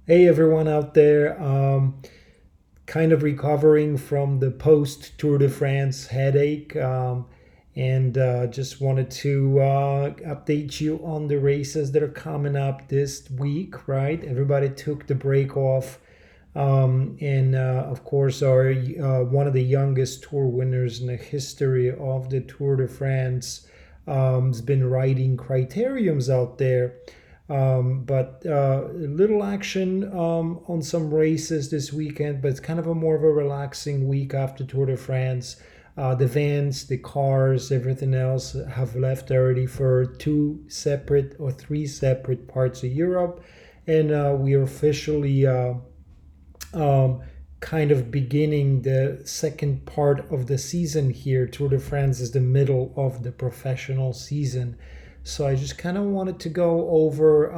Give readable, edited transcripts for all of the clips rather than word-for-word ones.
Hey everyone out there, kind of recovering from the post Tour de France headache, and just wanted to update you on the races that are coming up this week, right? Everybody took the break off, and of course, our one of the youngest tour winners in the history of the Tour de France has been riding criteriums out there. But little action on some races this weekend, but it's kind of a more of a relaxing week after Tour de France. The vans, the cars, everything else have left already for two separate or three separate parts of Europe, and we are officially um, kind of beginning the second part of the season here. Tour de France is the middle of the professional season. So I just kind of wanted to go over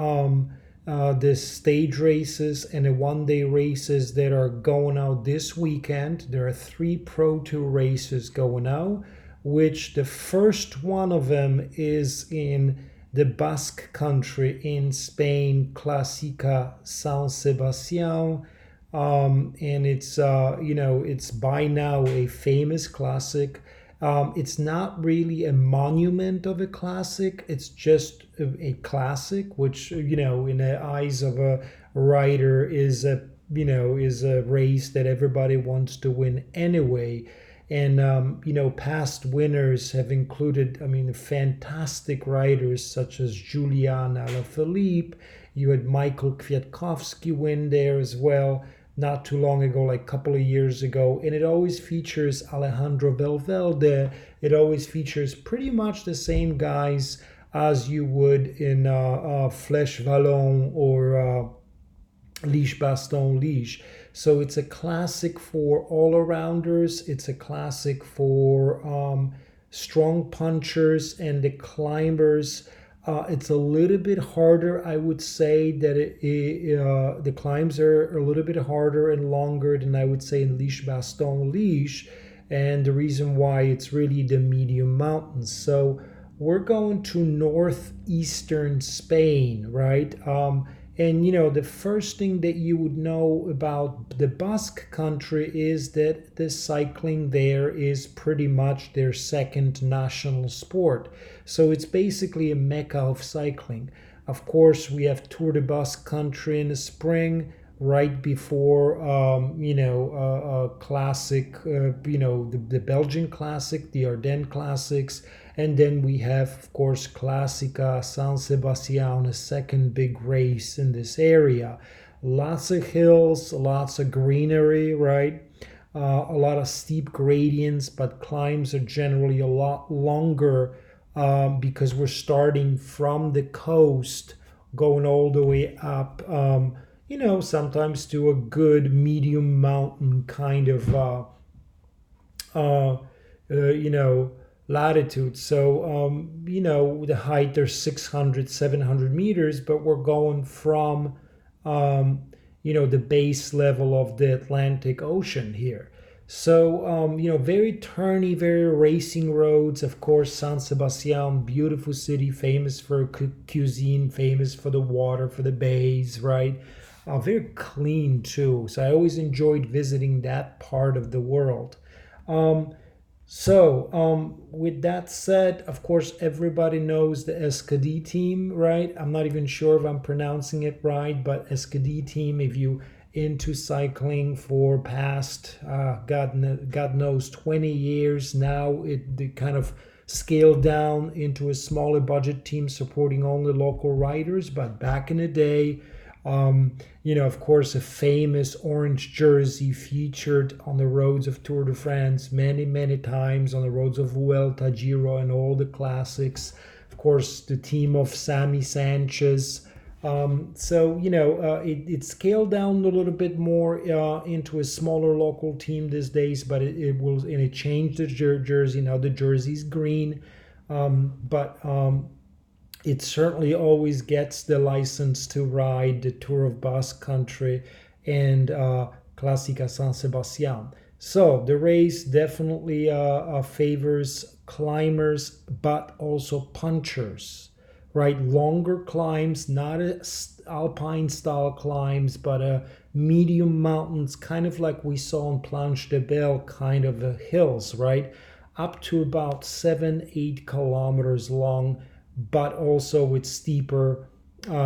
the stage races and the one-day races that are going out this weekend. There are three Pro Tour races going out, which the first one of them is in the Basque Country in Spain, Clasica San Sebastian. And it's by now a famous classic. It's not really a monument of a classic. It's just a classic, which in the eyes of a writer is a race that everybody wants to win anyway. And past winners have included, I mean, fantastic riders such as Julian Alaphilippe. You had Michael Kwiatkowski win there as well not too long ago, like a couple of years ago, and it always features Alejandro Valverde. It always features pretty much the same guys as you would in Flèche Wallonne or Liège Bastogne Liège. So it's a classic for all-arounders. It's a classic for strong punchers and the climbers. It's a little bit harder, I would say, that the climbs are a little bit harder and longer than I would say in Liège Bastogne Liège. And the reason why it's really the medium mountains. So we're going to northeastern Spain, right? And the first thing that you would know about the Basque Country is that the cycling there is pretty much their second national sport. So it's basically a mecca of cycling. Of course, we have Tour de Basque Country in the spring, right before a classic, the Belgian classic, the Ardennes classics, and then we have, of course, Clasica San Sebastian, a second big race in this area. Lots of hills, lots of greenery, right? A lot of steep gradients, but climbs are generally a lot longer because we're starting from the coast, going all the way up, sometimes to a good medium mountain kind of, uh, you know, latitude. So, the height there's 600, 700 meters, but we're going from, the base level of the Atlantic Ocean here. So, very turny, very racing roads. Of course, San Sebastian, beautiful city, famous for cuisine, famous for the water, for the bays, right? Very clean too. So I always enjoyed visiting that part of the world. Um, with that said, of course, everybody knows the Skd Team, right? I'm not even sure if I'm pronouncing it right, but Skd Team, if you into cycling for past, God knows, 20 years now, they kind of scaled down into a smaller budget team supporting only local riders. But back in the day, of course, a famous orange jersey featured on the roads of Tour de France many, many times, on the roads of Vuelta, Giro, and all the classics. Of course, the team of Sammy Sanchez. It scaled down a little bit more into a smaller local team these days, but it changed the jersey. Now the jersey's green, but it certainly always gets the license to ride the Tour of Basque Country and Clasica San Sebastian. So the race definitely favors climbers, but also punchers, right? Longer climbs, not alpine style climbs, but medium mountains, kind of like we saw on Planche de Belle, kind of hills, right? Up to about 7-8 kilometers long, but also with steeper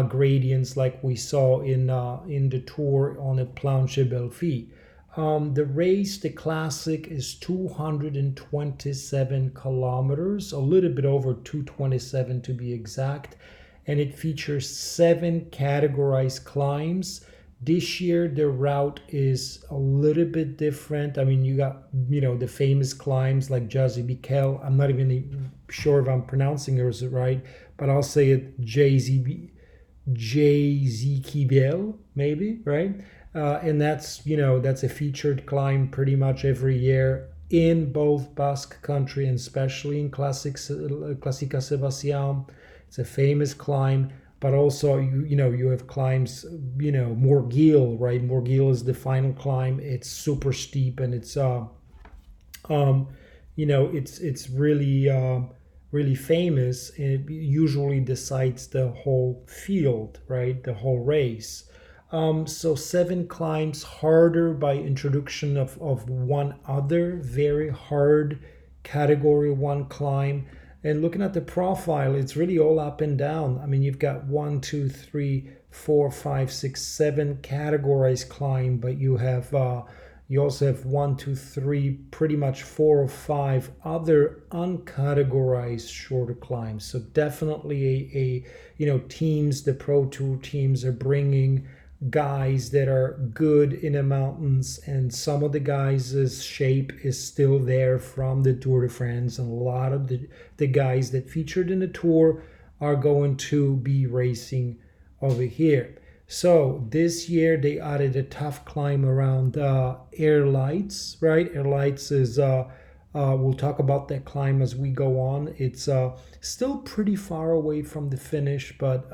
gradients like we saw in the tour on the Planche Belfi. The race, the classic, is 227 kilometers, a little bit over 227 to be exact, and it features 7 categorized climbs. This year, the route is a little bit different. I mean, you got, the famous climbs like Jazzy Bikel. I'm not even sure if I'm pronouncing yours right, but I'll say it Jzkibel, maybe, right? And that's a featured climb pretty much every year in both Basque Country and especially in Clasica Sebastian. It's a famous climb, but also you have climbs, Morgil, right? Morgil is the final climb. It's super steep and it's it's really famous. It usually decides the whole field, right? The whole race. So 7 climbs, harder by introduction of one other very hard category 1 climb. And looking at the profile, it's really all up and down. I mean, you've got 1, 2, 3, 4, 5, 6, 7 categorized climb, but you also have 1, 2, 3, pretty much 4 or 5 other uncategorized shorter climbs. So definitely teams, the Pro Tour teams are bringing guys that are good in the mountains, and some of the guys' shape is still there from the Tour de France, and a lot of the guys that featured in the Tour are going to be racing over here. So this year they added a tough climb around Air Lights, right? Air Lights is, we'll talk about that climb as we go on. It's still pretty far away from the finish, but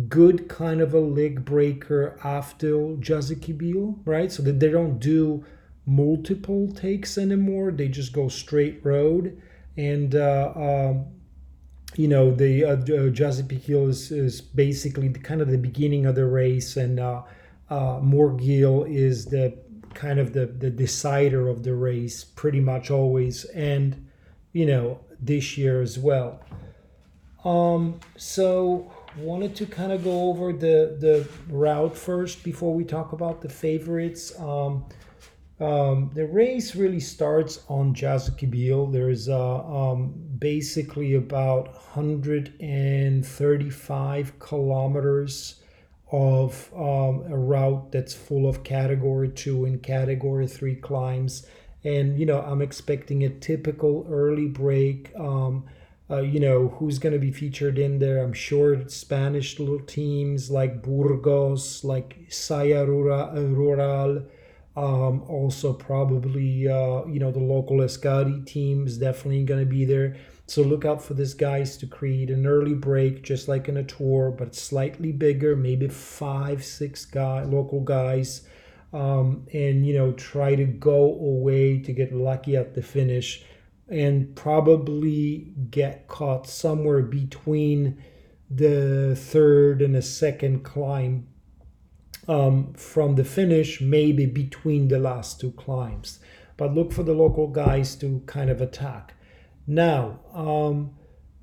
good kind of a leg breaker after Jazikibel, right? So that they don't do multiple takes anymore. They just go straight road. And, the Jazikibel is basically kind of the beginning of the race. And Morgil is the kind of the decider of the race pretty much always. And, this year as well. So wanted to kind of go over the route first before we talk about the favorites. The race really starts on Jazikibel. There's basically about 135 kilometers of a route that's full of category 2 and category 3 climbs. And, I'm expecting a typical early break. Who's going to be featured in there. I'm sure Spanish little teams like Burgos, like Saya Rural, also probably, the local Skd Team is definitely going to be there. So look out for these guys to create an early break, just like in a tour, but slightly bigger, maybe 5-6 local guys, and, try to go away to get lucky at the finish, and probably get caught somewhere between the third and the second climb from the finish, maybe between the last 2 climbs. But look for the local guys to kind of attack. Now,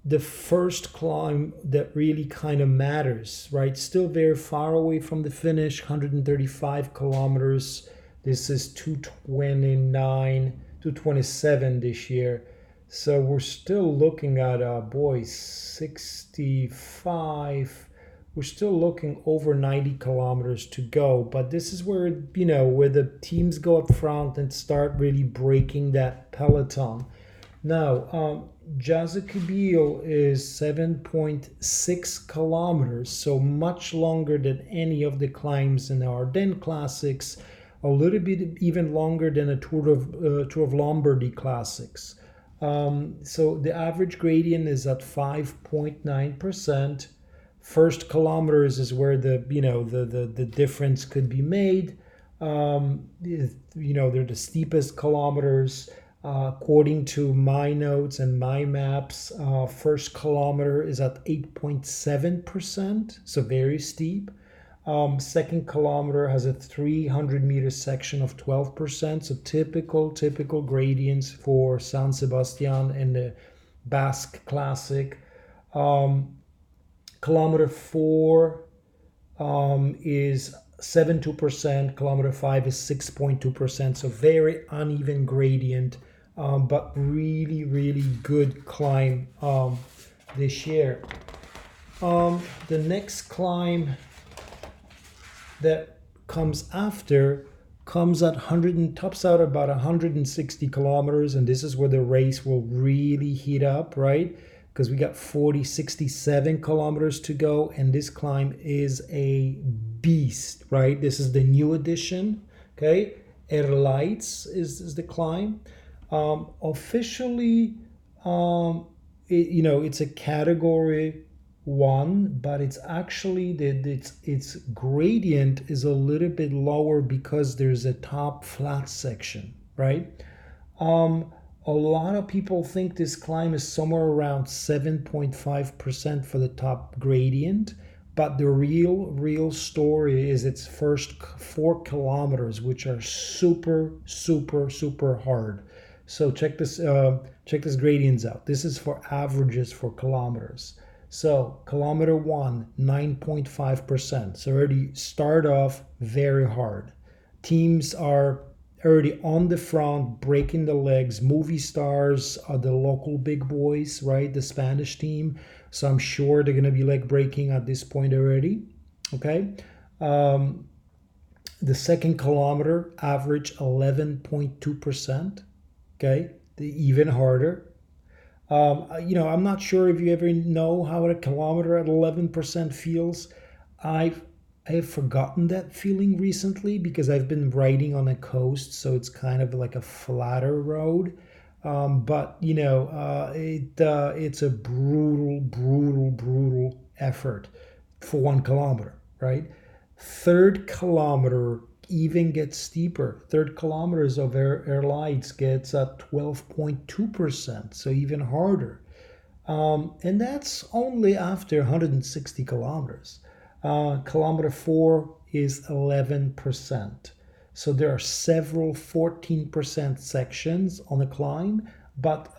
the first climb that really kind of matters, right? Still very far away from the finish, 135 kilometers. This is 227 this year. So we're still looking at 65. We're still looking over 90 kilometers to go. But this is where, where the teams go up front and start really breaking that peloton. Now, Jazikibel is 7.6 kilometers, so much longer than any of the climbs in the Ardennes Classics. A little bit even longer than a Tour of Lombardy Classics. So the average gradient is at 5.9%. First kilometers is where the difference could be made. They're the steepest kilometers. According to my notes and my maps, first kilometer is at 8.7%, so very steep. Second kilometer has a 300-meter section of 12%, so typical gradients for San Sebastian and the Basque Classic. Kilometer 4 is 7.2%, kilometer 5 is 6.2%, so very uneven gradient, but really good climb this year. The next climb that comes after comes at 100 and tops out about 160 kilometers, and this is where the race will really heat up, right? Because we got 67 kilometers to go, and this climb is a beast, right? This is the new edition, okay? Erlights is the climb. Officially, it's a category 1, but it's actually its gradient is a little bit lower because there's a top flat section, right? A lot of people think this climb is somewhere around 7.5% for the top gradient, but the real story is its first 4 kilometers, which are super hard. So check this gradients out. This is for averages for kilometers. So kilometer 1, 9.5%. So already start off very hard. Teams are already on the front, breaking the legs. Movie stars are the local big boys, right? The Spanish team. So I'm sure they're going to be leg breaking at this point already. Okay. The second kilometer average 11.2%. Okay. Even harder. I'm not sure if you ever know how a kilometer at 11% feels. I have forgotten that feeling recently because I've been riding on a coast, so it's kind of like a flatter road. But it's a brutal effort for 1 kilometer, right? Third kilometer even gets steeper. Third kilometers of Erlights gets at 12.2%, so even harder. And that's only after 160 kilometers. Kilometer 4 is 11%. So there are several 14% sections on the climb, but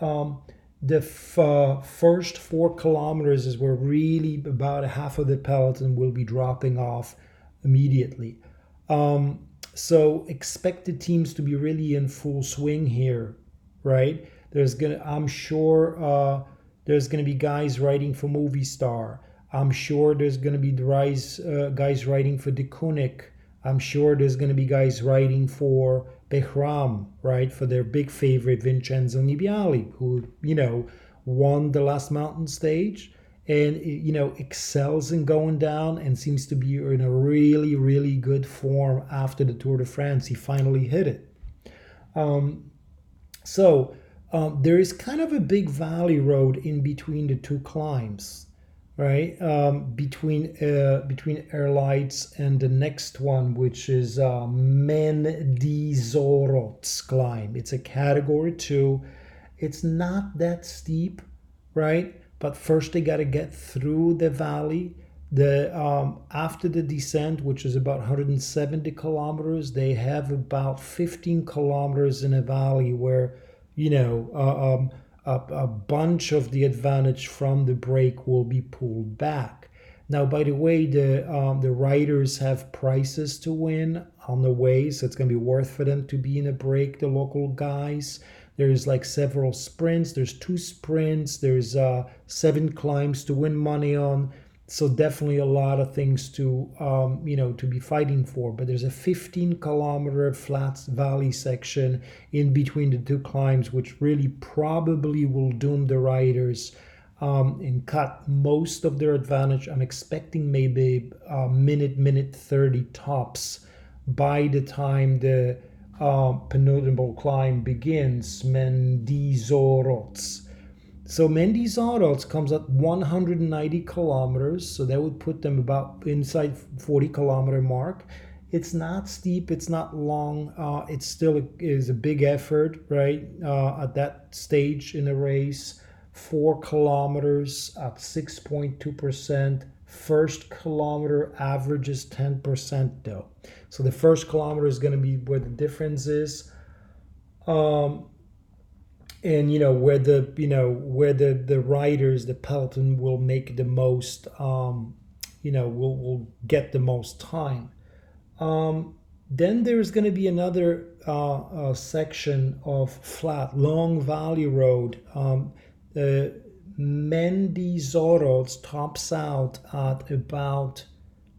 the first 4 kilometers is where really about half of the peloton will be dropping off immediately. So expect the teams to be really in full swing here, right? I'm sure there's gonna be guys riding for Movistar. I'm sure there's gonna be guys riding for De Koenig. I'm sure there's gonna be guys riding for Behram, right? For their big favorite Vincenzo Nibali, who won the last mountain stage and excels in going down and seems to be in a really good form after the Tour de France. He finally hit it. There is kind of a big valley road in between the 2 climbs, right? Between Erlights and the next one, which is Mendizorot's climb. It's a category 2. It's not that steep, right? But first they got to get through the valley. After the descent, which is about 170 kilometers, they have about 15 kilometers in a valley where a bunch of the advantage from the break will be pulled back. Now, by the way, the riders have prizes to win on the way, so it's going to be worth for them to be in a break, the local guys. There's like several sprints. There's 2 sprints. There's 7 climbs to win money on. So definitely a lot of things to be fighting for. But there's a 15-kilometer flat valley section in between the 2 climbs, which really probably will doom the riders and cut most of their advantage. I'm expecting maybe a minute 30 tops by the time the penultimate climb begins, Mendizorot's. So Mendizorot's comes at 190 kilometers, so that would put them about inside 40-kilometer mark. It's not steep, it's not long. It still is a big effort, right? At that stage in the race, 4 kilometers at 6.2%. First kilometer averages 10% though. So the first kilometer is going to be where the difference is. And where the riders, the peloton will make the most, will get the most time. Then there's going to be another section of flat, long valley road. The Mendizorros tops out at about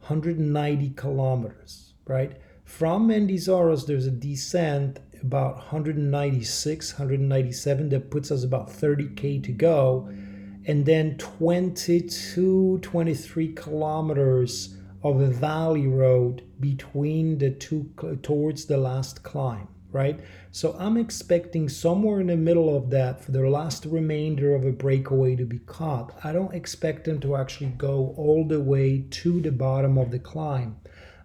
190 kilometers, right? From Mendizorros, there's a descent about 196, 197 that puts us about 30K to go. And then 22, 23 kilometers of a valley road between the two towards the last climb, right? So I'm expecting somewhere in the middle of that for the last remainder of a breakaway to be caught. I don't expect them to actually go all the way to the bottom of the climb.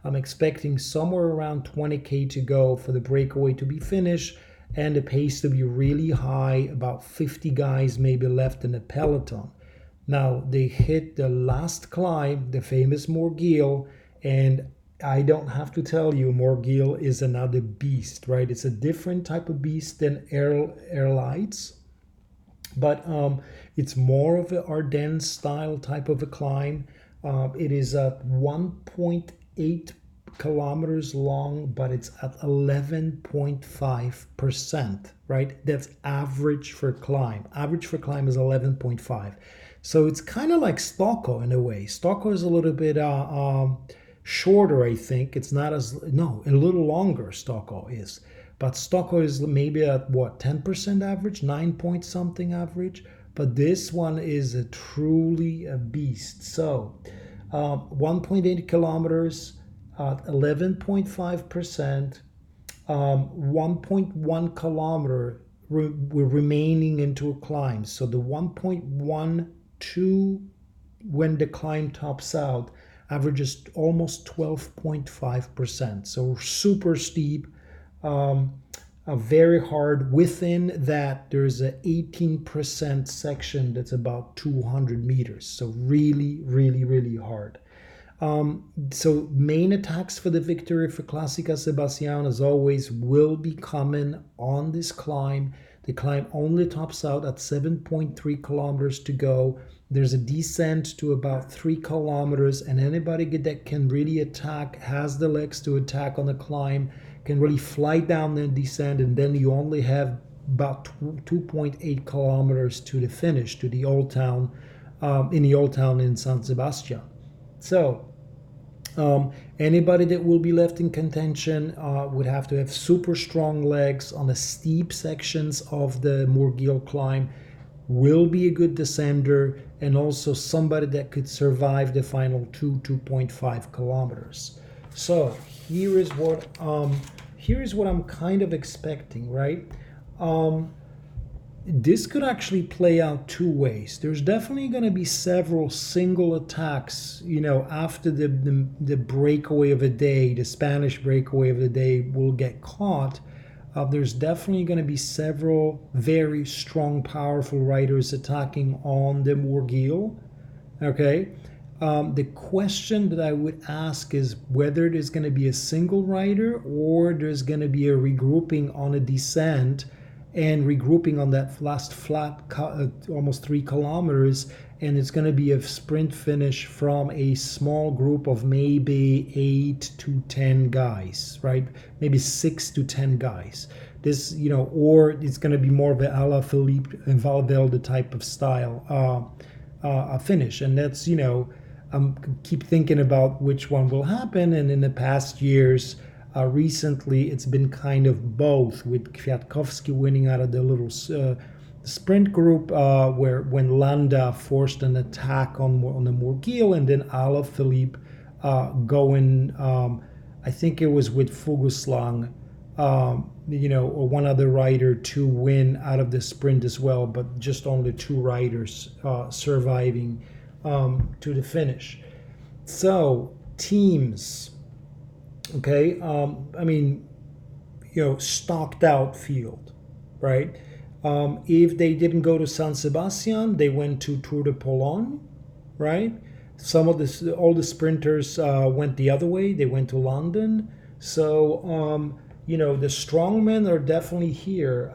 I'm expecting somewhere around 20K to go for the breakaway to be finished and the pace to be really high, about 50 guys maybe left in the peloton. Now, they hit the last climb, the famous Morgil, and I don't have to tell you, Morgil is another beast, right? It's a different type of beast than Airlights, but it's more of an Ardennes style type of a climb. It is at 1.8 kilometers long, but it's at 11.5%, right? That's average for climb. Average for climb is 11.5. So it's kind of like Stocko in a way. Stocko is a little bit shorter, I think. It's not as, no, a little longer Stocko is. But Stocko is maybe at what, 10% average, 9 point something average. But this one is truly a beast. So 1.8 kilometers at 11.5%, 1.1 kilometer we're remaining into a climb. So the 1.12 when the climb tops out averages almost 12.5%. So super steep, very hard. Within that, there's an 18% section that's about 200 meters. So really, really, really hard. So main attacks for the victory for Clasica Sebastian, as always, will be coming on this climb. The climb only tops out at 7.3 kilometers to go. There's a descent to about 3 kilometers, and anybody that can really attack, has the legs to attack on the climb, can really fly down the descent, and then you only have about 2.8 kilometers to the finish, to the old town, in the old town in San Sebastian. So anybody that will be left in contention would have to have super strong legs on the steep sections of the Morgil climb, will be a good descender, and also somebody that could survive the final 2.5 kilometers. So here is what I'm kind of expecting, right? This could actually play out two ways. There's definitely going to be several single attacks, after the breakaway of the day, the Spanish breakaway of the day will get caught. There's definitely going to be several very strong, powerful riders attacking on the Morgil. Okay. The question that I would ask is whether there's going to be a single rider or there's going to be a regrouping on a descent and regrouping on that last flat, almost 3 kilometers, and it's going to be a sprint finish from a small group of maybe 8 to 10 guys, right? Maybe 6 to 10 guys. This, or it's going to be more of a Alaphilippe and Valverde type of style a finish, and that's, keep thinking about which one will happen. And in the past years, recently, it's been kind of both, with Kwiatkowski winning out of the little sprint group, when Landa forced an attack on the Morgil, and then Alaphilippe going, I think it was with Fuglsang, or one other rider to win out of the sprint as well, but just only 2 riders surviving to the finish. So teams. Okay, I mean, stocked out field, right? If they didn't go to San Sebastian, they went to Tour de Pologne, right? All the sprinters went the other way. They went to London. So the strongmen are definitely here.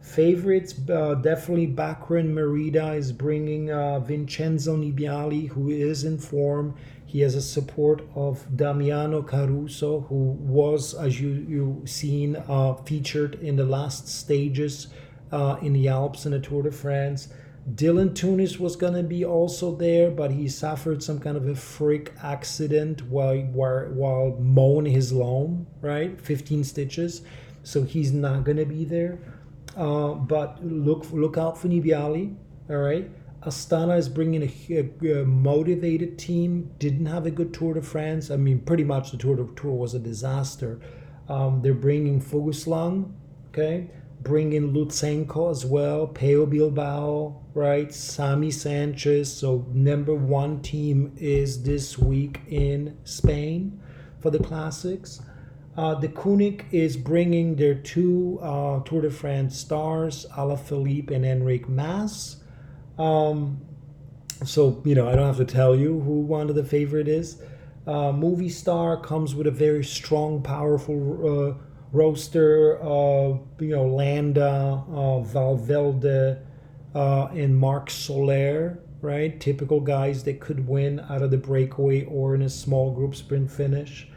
Favorites, definitely Baccarin Merida is bringing Vincenzo Nibali, who is in form. He has a support of Damiano Caruso, who was, as you've seen, featured in the last stages in the Alps and the Tour de France. Dylan Tunis was going to be also there, but he suffered some kind of a freak accident while mowing his lawn, right? 15 stitches. So he's not going to be there. But look out for Nibali, all right? Astana is bringing a motivated team. Didn't have a good Tour de France. I mean, pretty much the Tour was a disaster. They're bringing Fuglsang, okay? Bringing Lutsenko as well. Peo Bilbao, right? Sami Sanchez. So number one team is this week in Spain for the classics. The Koenig is bringing their two Tour de France stars, Alaphilippe and Enric Mas. So, I don't have to tell you who one of the favorite is. Movie Star comes with a very strong, powerful roster. Landa, Valverde, and Marc Soler, right? Typical guys that could win out of the breakaway or in a small group sprint finish.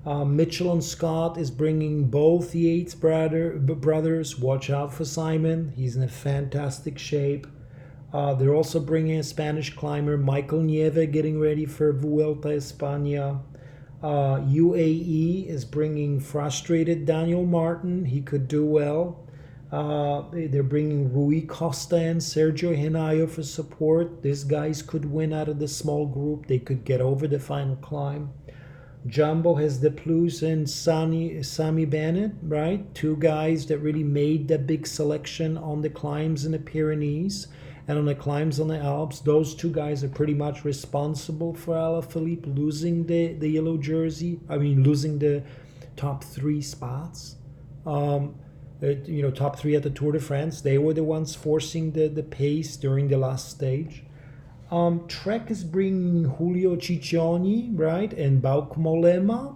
Mitchell and Scott is bringing both the Yates brothers. Watch out for Simon. He's in a fantastic shape. They're also bringing a Spanish climber, Michael Nieve, getting ready for Vuelta España. UAE is bringing frustrated Daniel Martin. He could do well. They're bringing Rui Costa and Sergio Henao for support. These guys could win out of the small group. They could get over the final climb. Jumbo has the Plus and Sami Bennett, right? Two guys that really made that big selection on the climbs in the Pyrenees and on the climbs on the Alps. Those two guys are pretty much responsible for Alaphilippe losing the yellow jersey. I mean, losing the top three spots. Top three at the Tour de France. They were the ones forcing the pace during the last stage. Trek is bringing Julio Ciccioni, right, and Bauke Mollema.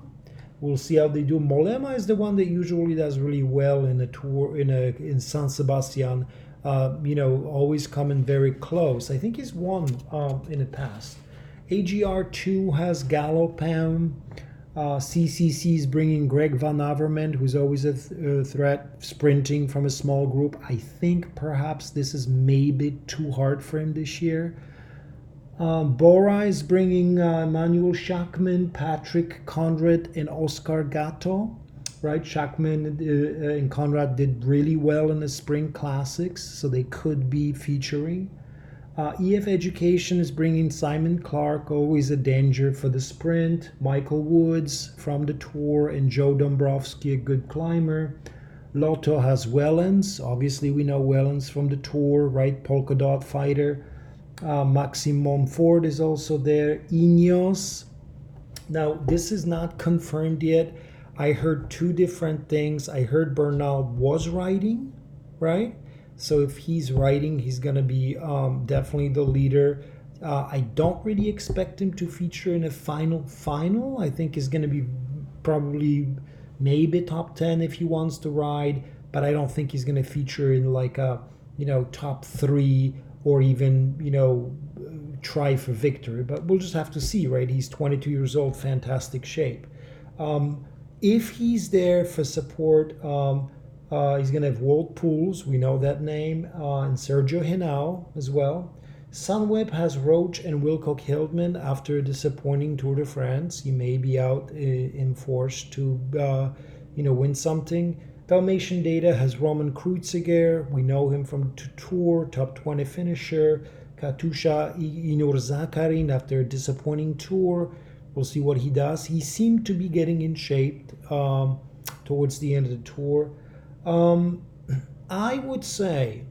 We'll see how they do. Mollema is the one that usually does really well in a tour in San Sebastian. Always coming very close. I think he's won in the past. AGR2 has Galopin. CCC is bringing Greg Van Avermaet, who's always a threat, sprinting from a small group. I think perhaps this is maybe too hard for him this year. Bora is bringing Emmanuel Schachmann, Patrick Conrad, and Oscar Gatto. Right, Schachmann and Conrad did really well in the Spring Classics, so they could be featuring. EF Education is bringing Simon Clark, always a danger for the sprint. Michael Woods from the Tour, and Joe Dombrowski, a good climber. Lotto has Wellens. Obviously, we know Wellens from the Tour, right? Polka dot fighter. Maxime Montfort is also there. Ineos. Now, this is not confirmed yet. I heard two different things. I heard Bernal was riding, right? So if he's riding, he's going to be definitely the leader. I don't really expect him to feature in a final. I think he's going to be probably maybe top 10 if he wants to ride, but I don't think he's going to feature in like a, top 3 or even, try for victory. But we'll just have to see, right? He's 22 years old, fantastic shape. If he's there for support, he's going to have World Pools, we know that name, and Sergio Henao as well. Sunweb has Roach and Wilco Hildman after a disappointing Tour de France. He may be out in force to, win something. Dalmatian Data has Roman Kreuziger. We know him from Tour, top 20 finisher. Katusha Inur Zakarin after a disappointing Tour. We'll see what he does. He seemed to be getting in shape towards the end of the Tour. I would say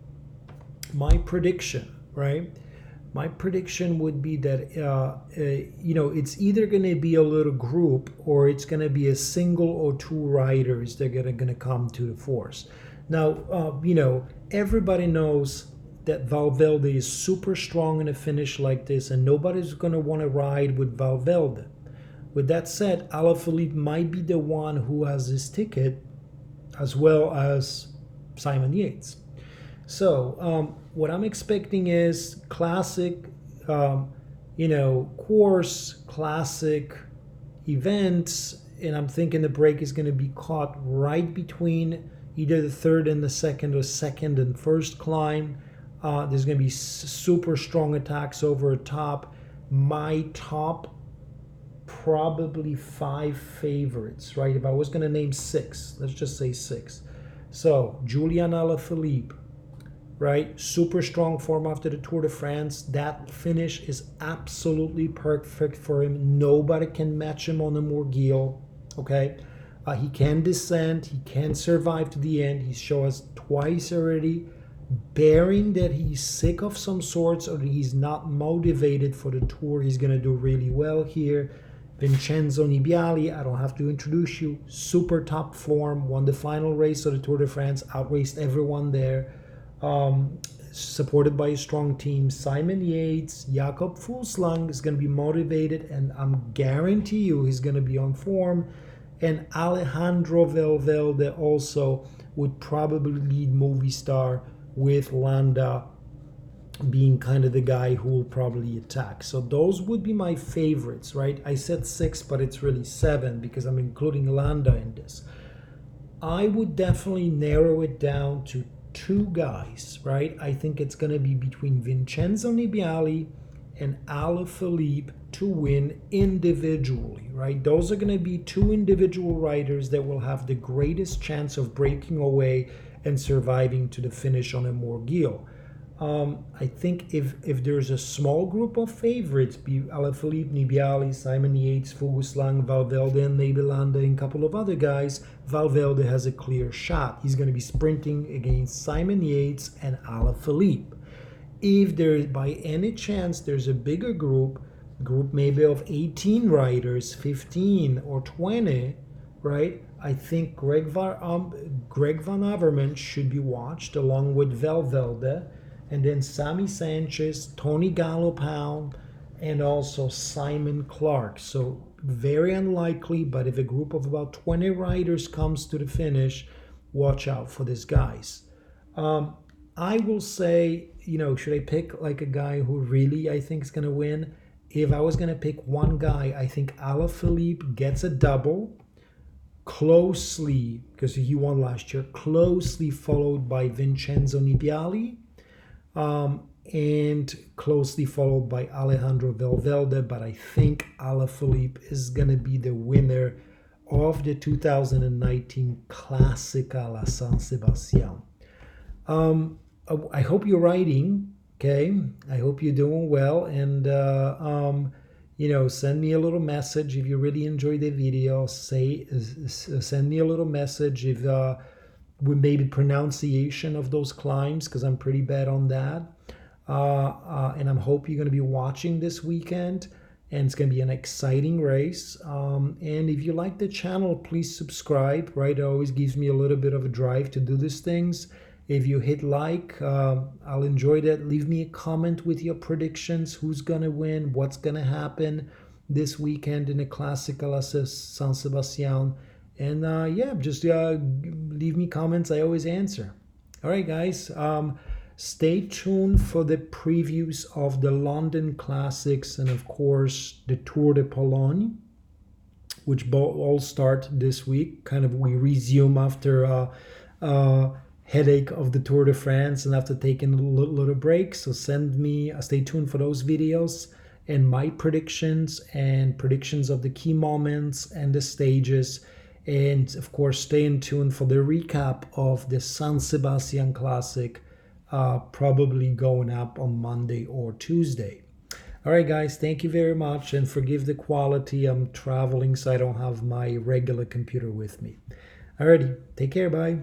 my prediction, right? my prediction would be that it's either going to be a little group or it's going to be a single or two riders that are going to come to the force. Now, everybody knows that Valverde is super strong in a finish like this, and nobody's going to want to ride with Valverde. With that said, Alaphilippe might be the one who has his ticket, as well as Simon Yates. So what I'm expecting is classic, course, classic events, and I'm thinking the break is going to be caught right between either the third and the second, or second and first climb. There's going to be super strong attacks over the top. My top probably 5 favorites, right? If I was going to name 6, let's just say 6. So Julian Alaphilippe, right? Super strong form after the Tour de France. That finish is absolutely perfect for him. Nobody can match him on the Morguil, okay? He can descend. He can survive to the end. He's shown us twice already. Bearing that he's sick of some sorts or he's not motivated for the Tour, he's going to do really well here. Vincenzo Nibali, I don't have to introduce you. Super top form. Won the final race of the Tour de France. Outraced everyone there. Supported by a strong team. Simon Yates, Jakob Fuglsang is going to be motivated, and I'm guarantee you he's going to be on form. And Alejandro Valverde also would probably lead Movistar, with Landa being kind of the guy who will probably attack. So those would be my favorites, right? I said 6, but it's really 7 because I'm including Landa in this. I would definitely narrow it down to 2 guys, right? I think it's going to be between Vincenzo Nibali and Alaphilippe to win individually, right? Those are going to be 2 individual riders that will have the greatest chance of breaking away and surviving to the finish on a Morguil. I think if there's a small group of favorites, be Alaphilippe, Nibali, Simon Yates, Fuglsang, Valverde, and maybe Landa, and a couple of other guys, Valverde has a clear shot. He's going to be sprinting against Simon Yates and Alaphilippe. If there, by any chance, there's a bigger group maybe of 18 riders, 15 or 20, right? I think Greg Van Avermaet should be watched along with Valverde, and then Sammy Sanchez, Tony Galopin, and also Simon Clark. So very unlikely, but if a group of about 20 riders comes to the finish, watch out for these guys. I will say, should I pick like a guy who really I think is going to win? If I was going to pick one guy, I think Alaphilippe gets a double, closely, because he won last year, closely followed by Vincenzo Nibali, and closely followed by Alejandro Valverde. But I think Alaphilippe is going to be the winner of the 2019 Clasica La San Sebastian. I hope you're writing, okay? I hope you're doing well, and send me a little message if you really enjoyed the video. Send me a little message if with maybe pronunciation of those climbs, because I'm pretty bad on that. And I hope you're going to be watching this weekend, and it's going to be an exciting race. And if you like the channel, please subscribe, right? It always gives me a little bit of a drive to do these things. If you hit like, I'll enjoy that. Leave me a comment with your predictions. Who's going to win? What's going to happen this weekend in the Clasica La San Sebastian? And just leave me comments. I always answer. All right, guys. Stay tuned for the previews of the London Classics and, of course, the Tour de Pologne, which all start this week. We resume after headache of the Tour de France and after taking a little break. So stay tuned for those videos and my predictions and predictions of the key moments and the stages. And of course, stay in tune for the recap of the San Sebastian Classic, probably going up on Monday or Tuesday. All right, guys, thank you very much, and forgive the quality. I'm traveling, so I don't have my regular computer with me. Alrighty, take care, bye.